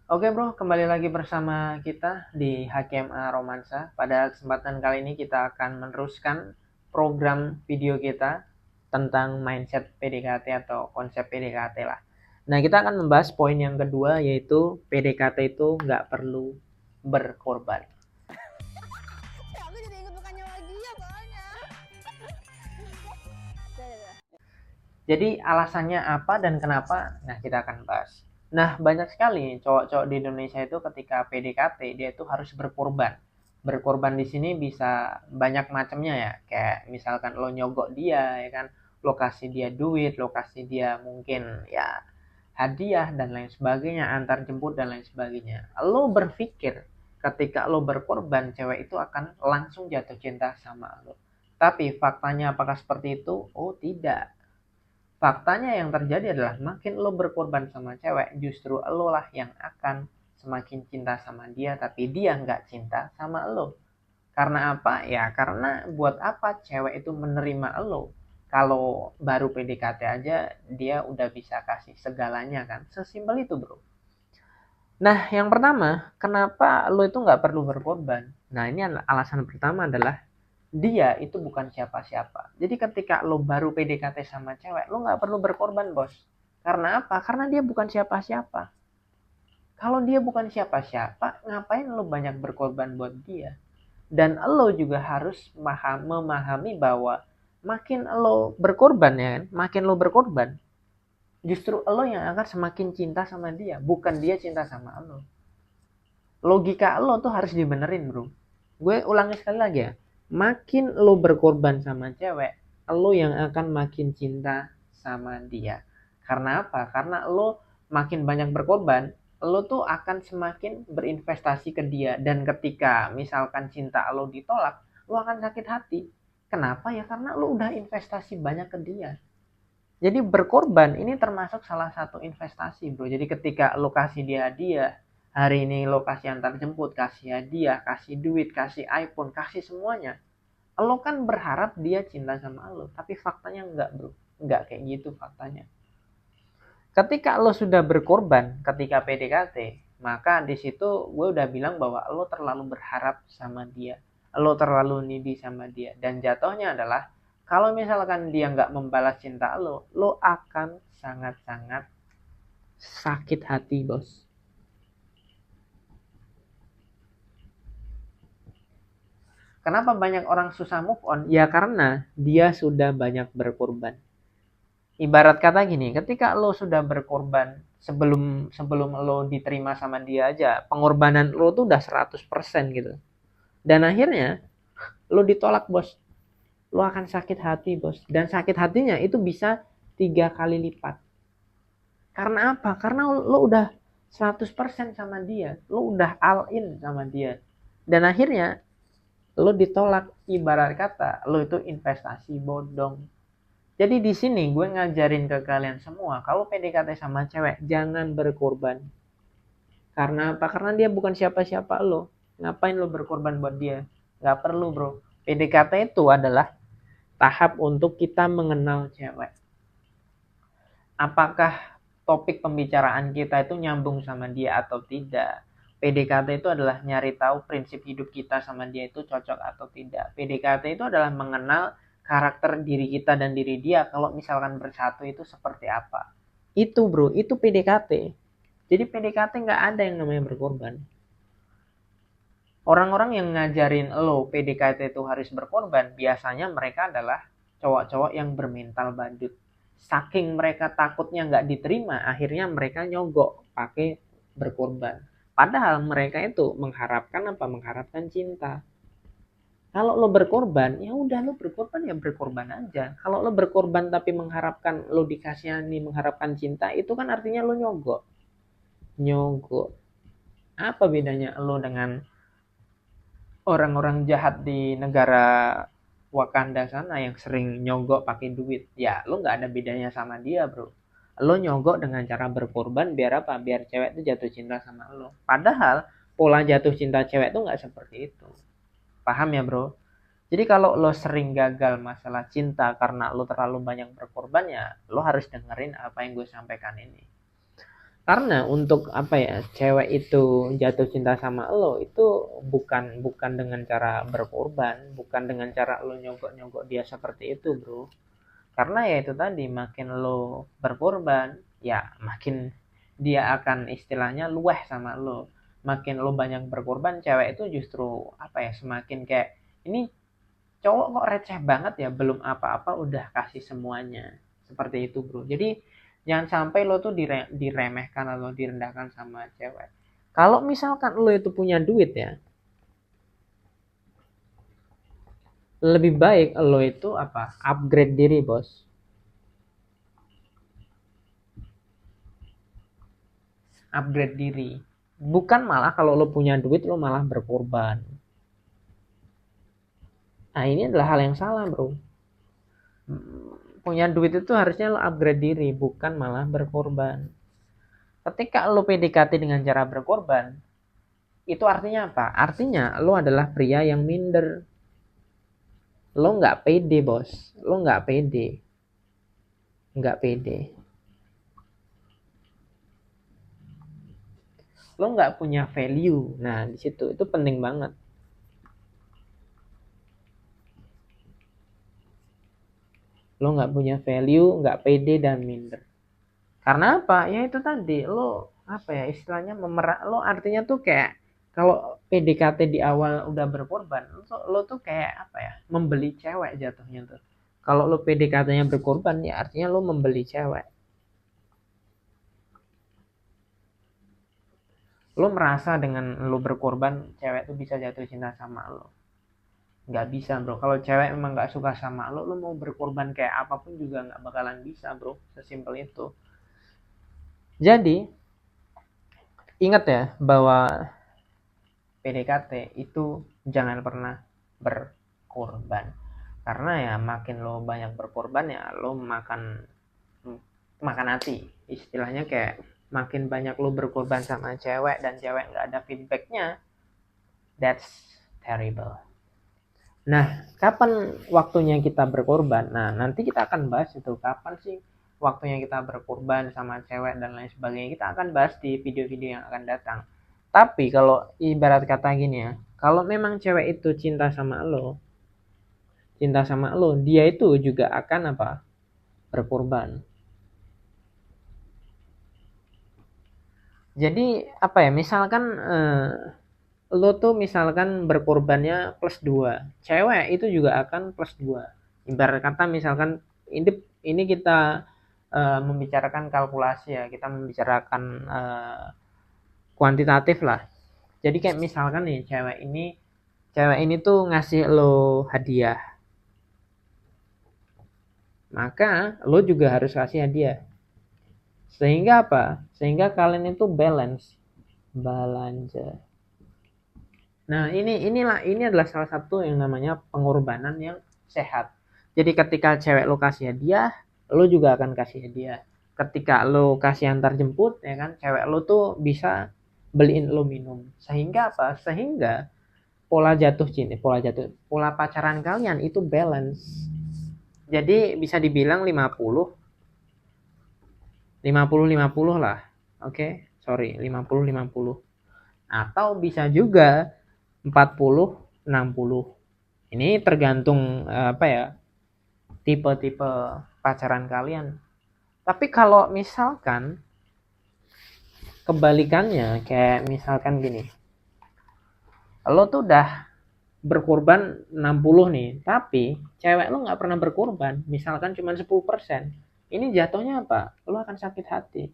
Oke bro, kembali lagi bersama kita di HKMA Romansa. Pada kesempatan kali ini kita akan meneruskan program video kita tentang mindset PDKT atau konsep PDKT lah. Nah, kita akan membahas poin yang kedua, yaitu PDKT itu nggak perlu berkorban. Aku jadi inget bukannya lagi ya soalnya. Jadi alasannya apa dan kenapa? Nah, kita akan bahas. Nah, banyak sekali cowok-cowok di Indonesia itu ketika PDKT dia itu harus berkorban. Berkorban di sini bisa banyak macamnya ya. Kayak misalkan lo nyogok dia ya kan, lo kasih dia duit, lo kasih dia mungkin ya hadiah dan lain sebagainya, antar jemput dan lain sebagainya. Lo berpikir ketika lo berkorban, cewek itu akan langsung jatuh cinta sama lo. Tapi faktanya apakah seperti itu? Oh, tidak. Faktanya yang terjadi adalah makin lo berkorban sama cewek, justru lo lah yang akan semakin cinta sama dia, tapi dia nggak cinta sama lo. Karena apa? Ya karena buat apa cewek itu menerima lo? Kalau baru PDKT aja dia udah bisa kasih segalanya kan? Sesimpel itu bro. Nah yang pertama, kenapa lo itu nggak perlu berkorban? Nah ini alasan pertama adalah dia itu bukan siapa-siapa. Jadi ketika lo baru PDKT sama cewek, lo nggak perlu berkorban bos. Karena apa? Karena dia bukan siapa-siapa. Kalau dia bukan siapa-siapa, ngapain lo banyak berkorban buat dia? Dan lo juga harus memahami bahwa makin lo berkorban ya kan, makin lo berkorban, justru lo yang akan semakin cinta sama dia, bukan dia cinta sama lo. Logika lo tuh harus dibenerin bro. Gue ulangi sekali lagi ya, makin lo berkorban sama cewek, lo yang akan makin cinta sama dia. Karena apa? Karena lo makin banyak berkorban, lo tuh akan semakin berinvestasi ke dia. Dan ketika misalkan cinta lo ditolak, lo akan sakit hati. Kenapa ya? Karena lo udah investasi banyak ke dia. Jadi berkorban ini termasuk salah satu investasi bro. Jadi ketika lo kasih dia hadiah, hari ini lo kasih antar jemput, kasih hadiah, kasih duit, kasih iPhone, kasih semuanya. Lo kan berharap dia cinta sama lo, tapi faktanya enggak bro. Enggak kayak gitu faktanya. Ketika lo sudah berkorban ketika PDKT, maka di situ gue udah bilang bahwa lo terlalu berharap sama dia, lo terlalu needy sama dia, dan jatuhnya adalah kalau misalkan dia nggak membalas cinta lo akan sangat-sangat sakit hati bos. Kenapa banyak orang susah move on? Ya karena dia sudah banyak berkorban. Ibarat kata gini, ketika lo sudah berkorban sebelum sebelum lo diterima sama dia aja, pengorbanan lo tuh udah 100% gitu. Dan akhirnya lo ditolak, Bos. Lo akan sakit hati, Bos. Dan sakit hatinya itu bisa 3 kali lipat. Karena apa? Karena lo udah 100% sama dia. Lo udah all in sama dia. Dan akhirnya lo ditolak, ibarat kata lo itu investasi bodong. Jadi di sini gue ngajarin ke kalian semua, kalau PDKT sama cewek jangan berkorban. Karena apa? Karena dia bukan siapa-siapa lo. Ngapain lo berkorban buat dia? Gak perlu bro. PDKT itu adalah tahap untuk kita mengenal cewek. Apakah topik pembicaraan kita itu nyambung sama dia atau tidak? PDKT itu adalah nyari tahu prinsip hidup kita sama dia itu cocok atau tidak. PDKT itu adalah mengenal karakter diri kita dan diri dia kalau misalkan bersatu itu seperti apa. Itu bro, itu PDKT. Jadi PDKT nggak ada yang namanya berkorban. Orang-orang yang ngajarin lo PDKT itu harus berkorban, biasanya mereka adalah cowok-cowok yang bermental badut. Saking mereka takutnya nggak diterima, akhirnya mereka nyogok pakai berkorban. Padahal mereka itu mengharapkan apa? Mengharapkan cinta. Kalau lo berkorban, ya udah lo berkorban ya berkorban aja. Kalau lo berkorban tapi mengharapkan lo dikasihani, mengharapkan cinta, itu kan artinya lo nyogok. Nyogok. Apa bedanya lo dengan orang-orang jahat di negara Wakanda sana yang sering nyogok pakai duit? Ya lo nggak ada bedanya sama dia bro. Lo nyogok dengan cara berkorban biar apa? Biar cewek itu jatuh cinta sama lo. Padahal pola jatuh cinta cewek itu nggak seperti itu. Paham ya bro? Jadi kalau lo sering gagal masalah cinta karena lo terlalu banyak berkorban, ya lo harus dengerin apa yang gue sampaikan ini. Karena untuk apa ya, cewek itu jatuh cinta sama lo itu bukan bukan dengan cara berkorban, bukan dengan cara lo nyogok-nyogok dia seperti itu, bro. Karena ya itu tadi, makin lo berkorban, ya makin dia akan istilahnya luweh sama lo. Makin lo banyak berkorban, cewek itu justru apa ya, semakin kayak ini cowok kok receh banget ya, belum apa-apa udah kasih semuanya. Seperti itu, bro. Jadi jangan sampai lo tuh diremehkan atau direndahkan sama cewek. Kalau misalkan lo itu punya duit ya, lebih baik lo itu apa, upgrade diri, bos. Upgrade diri, bukan malah kalau lo punya duit lo malah berkorban. Nah, ini adalah hal yang salah, bro. Punya duit itu harusnya lo upgrade diri, bukan malah berkorban. Ketika lo PDKT dengan cara berkorban, itu artinya apa? Artinya lo adalah pria yang minder. Lo nggak pede, bos. Lo nggak pede. Nggak pede. Lo nggak punya value. Nah, di situ itu penting banget. Lo nggak punya value, nggak pede dan minder. Karena apa? Ya itu tadi, lo apa ya istilahnya memerak. Lo artinya tuh kayak kalau PDKT di awal udah berkorban, lo tuh kayak apa ya? Membeli cewek jatuhnya tuh. Kalau lo PDKT-nya berkorban, ya artinya lo membeli cewek. Lo merasa dengan lo berkorban, cewek tuh bisa jatuh cinta sama lo. Nggak bisa, bro. Kalau cewek memang nggak suka sama lo mau berkorban kayak apapun juga nggak bakalan bisa, bro. Sesimpel itu. Jadi ingat ya bahwa PDKT itu jangan pernah berkorban. Karena ya makin lo banyak berkorban ya lo makan makan hati. Istilahnya kayak makin banyak lo berkorban sama cewek dan cewek nggak ada feedbacknya, that's terrible. Nah, kapan waktunya kita berkorban? Nah, nanti kita akan bahas itu kapan sih waktunya kita berkorban sama cewek dan lain sebagainya. Kita akan bahas di video-video yang akan datang. Tapi kalau ibarat kata gini ya, kalau memang cewek itu cinta sama lo, dia itu juga akan apa? Berkorban. Jadi apa ya? Misalkan lo tuh misalkan berkorbannya plus 2, cewek itu juga akan plus 2. Ibarat kata misalkan ini kita membicarakan kalkulasi ya, kita membicarakan kuantitatif lah. Jadi kayak misalkan nih cewek ini tuh ngasih lo hadiah, maka lo juga harus kasih hadiah. Sehingga apa? Sehingga kalian itu balance. Nah, ini adalah salah satu yang namanya pengorbanan yang sehat. Jadi ketika cewek lo kasih hadiah, lo juga akan kasih hadiah. Ketika lo kasih antar jemput, ya kan, cewek lo tuh bisa beliin lo minum. Sehingga apa? Sehingga pola pacaran kalian itu balance. Jadi bisa dibilang 50 lah. Oke, sorry, 50 atau bisa juga 40-60. Ini tergantung apa ya, tipe-tipe pacaran kalian. Tapi kalau misalkan kebalikannya, kayak misalkan gini, lo tuh udah berkorban 60 nih, tapi cewek lo nggak pernah berkorban, misalkan cuma 10%, ini jatuhnya apa? Lo akan sakit hati.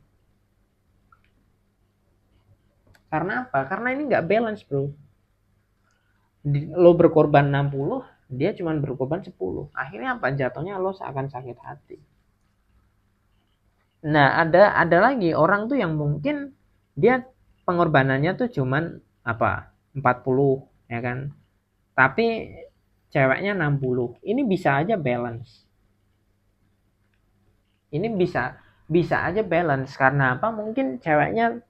Karena apa? Karena ini nggak balance, bro. Lo berkorban 60, dia cuma berkorban 10. Akhirnya apa? Jatuhnya lo akan sakit hati. Nah, ada lagi orang tuh yang mungkin dia pengorbanannya tuh cuman apa? 40, ya kan? Tapi ceweknya 60. Ini bisa aja balance. Ini bisa aja balance karena apa? Mungkin ceweknya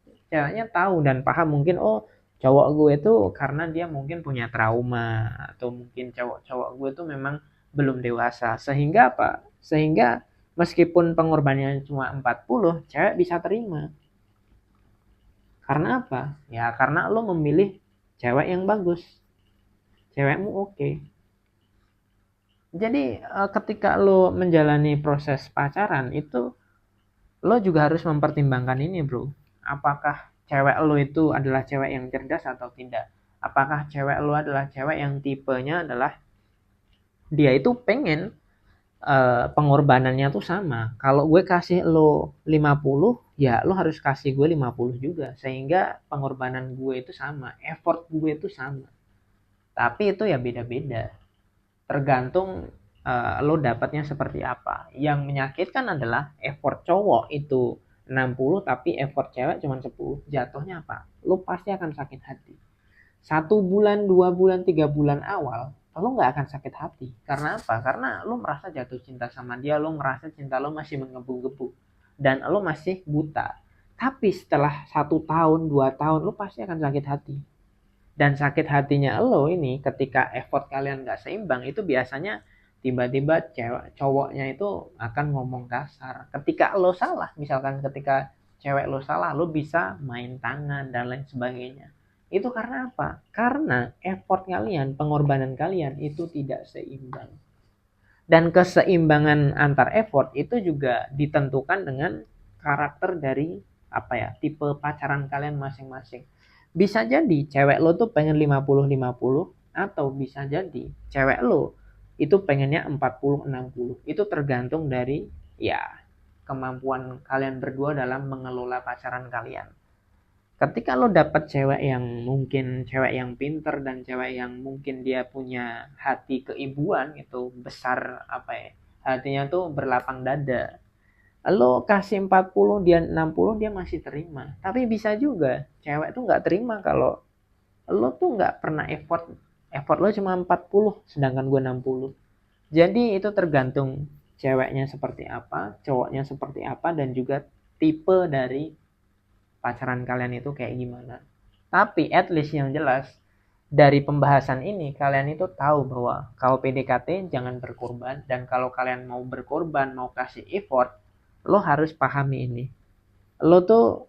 tahu dan paham, mungkin oh cowok gue tuh karena dia mungkin punya trauma, atau mungkin cowok gue tuh memang belum dewasa, sehingga apa? Sehingga meskipun pengorbanannya cuma 40, cewek bisa terima. Karena apa? Ya karena lo memilih cewek yang bagus, cewekmu oke. Jadi ketika lo menjalani proses pacaran itu lo juga harus mempertimbangkan ini, bro. Apakah cewek lo itu adalah cewek yang cerdas atau tidak? Apakah cewek lo adalah cewek yang tipenya adalah dia itu pengen pengorbanannya tuh sama. Kalau gue kasih lo 50, ya lo harus kasih gue 50 juga. Sehingga pengorbanan gue itu sama, effort gue itu sama. Tapi itu ya beda-beda. Tergantung lo dapatnya seperti apa. Yang menyakitkan adalah effort cowok itu 60 tapi effort cewek cuma 10. Jatuhnya apa? Lo pasti akan sakit hati. 1 bulan, 2 bulan, 3 bulan awal lo nggak akan sakit hati. Karena apa? Karena lo merasa jatuh cinta sama dia, lo merasa cinta lo masih menggebu-gebu dan lo masih buta. Tapi setelah 1 tahun, 2 tahun, lo pasti akan sakit hati. Dan sakit hatinya lo ini ketika effort kalian nggak seimbang itu biasanya tiba-tiba cewek cowoknya itu akan ngomong kasar. Ketika lo salah, misalkan ketika cewek lo salah, lo bisa main tangan dan lain sebagainya. Itu karena apa? Karena effort kalian, pengorbanan kalian itu tidak seimbang. Dan keseimbangan antar effort itu juga ditentukan dengan karakter dari apa ya, tipe pacaran kalian masing-masing. Bisa jadi cewek lo tuh pengen 50-50 atau bisa jadi cewek lo itu pengennya 40-60. Itu tergantung dari ya kemampuan kalian berdua dalam mengelola pacaran kalian. Ketika lo dapet cewek yang mungkin cewek yang pinter dan cewek yang mungkin dia punya hati keibuan itu besar apa ya, hatinya tuh berlapang dada, lo kasih 40 dia 60 dia masih terima. Tapi bisa juga cewek tuh nggak terima kalau lo tuh nggak pernah effort, effort lo cuma 40 sedangkan gue 60. Jadi itu tergantung ceweknya seperti apa, cowoknya seperti apa, dan juga tipe dari pacaran kalian itu kayak gimana. Tapi at least yang jelas dari pembahasan ini kalian itu tahu bahwa kalau PDKT jangan berkorban, dan kalau kalian mau berkorban, mau kasih effort, lo harus pahami ini. Lo tuh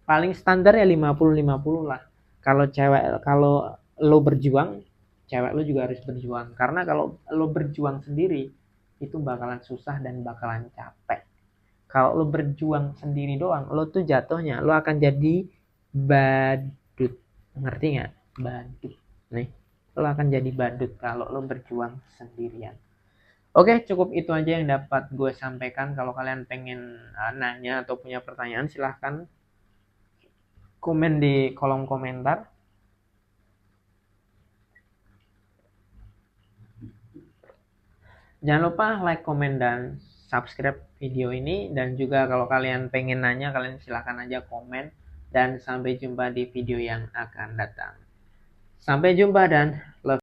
paling standar ya 50-50 lah. Kalau lo berjuang, cewek lo juga harus berjuang. Karena kalau lo berjuang sendiri itu bakalan susah dan bakalan capek. Kalau lo berjuang sendiri doang, lo tuh jatuhnya lo akan jadi badut. Ngerti nggak? Badut. Nih, lo akan jadi badut kalau lo berjuang sendirian. Oke, cukup itu aja yang dapat gue sampaikan. Kalau kalian pengen nanya atau punya pertanyaan, silahkan komen di kolom komentar. Jangan lupa like, komen, dan subscribe video ini. Dan juga kalau kalian pengen nanya, kalian silahkan aja komen. Dan sampai jumpa di video yang akan datang. Sampai jumpa dan love.